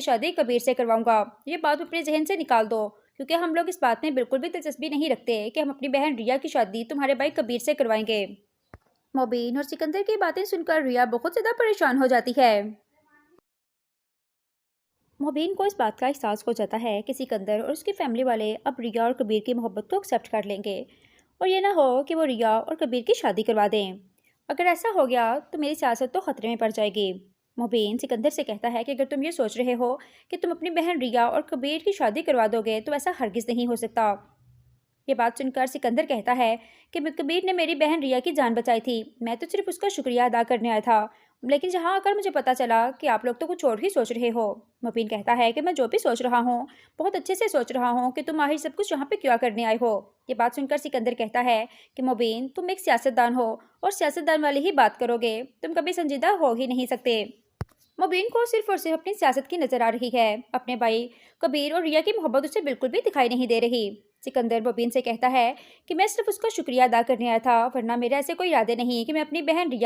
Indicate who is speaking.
Speaker 1: شادی کبیر سے کرواؤں گا۔ یہ بات اپنے ذہن سے نکال دو، کیونکہ ہم لوگ اس بات میں بالکل بھی دلچسپی نہیں رکھتے کہ ہم اپنی بہن ریا کی شادی تمہارے بھائی کبیر سے کروائیں گے۔ مبین اور سکندر کی باتیں سن کر ریا بہت زیادہ پریشان ہو جاتی ہے۔ مبین کو اس بات کا احساس ہو جاتا ہے کہ سکندر اور اس کی فیملی والے اب ریا اور کبیر کی محبت کو ایکسیپٹ کر لیں گے، اور یہ نہ ہو کہ وہ ریا اور کبیر کی شادی کروا دیں۔ اگر ایسا ہو گیا تو میری سیاست تو خطرے میں پڑ جائے گی۔ مبین سکندر سے کہتا ہے کہ اگر تم یہ سوچ رہے ہو کہ تم اپنی بہن ریا اور کبیر کی شادی کروا دو گے تو ایسا ہرگز نہیں ہو سکتا۔ یہ بات سن کر سکندر کہتا ہے کہ کبیر نے میری بہن ریا کی جان بچائی تھی، میں تو صرف اس کا شکریہ ادا کرنے آیا تھا، لیکن جہاں آ کر مجھے پتا چلا کہ آپ لوگ تو کچھ اور ہی سوچ رہے ہو۔ مبین کہتا ہے کہ میں جو بھی سوچ رہا ہوں بہت اچھے سے سوچ رہا ہوں کہ تم آخر سب کچھ یہاں پہ کیا کرنے آئے ہو۔ یہ بات سن کر سکندر کہتا ہے کہ مبین تم ایک سیاستدان ہو اور سیاستدان والی ہی بات کرو گے، تم کبھی سنجیدہ ہو ہی نہیں سکتے۔ مبین کو صرف اور صرف اپنی سیاست کی نظر آ رہی ہے، اپنے بھائی کبیر اور ریا کی محبت اسے بالکل بھی دکھائی نہیں دے رہی۔ سکندر مبین سے کہتا ہے کہ میں صرف اس کا شکریہ ادا کرنے آیا تھا، ورنہ میرے ایسے کوئی ارادے نہیں کہ میں اپنی بہن ریا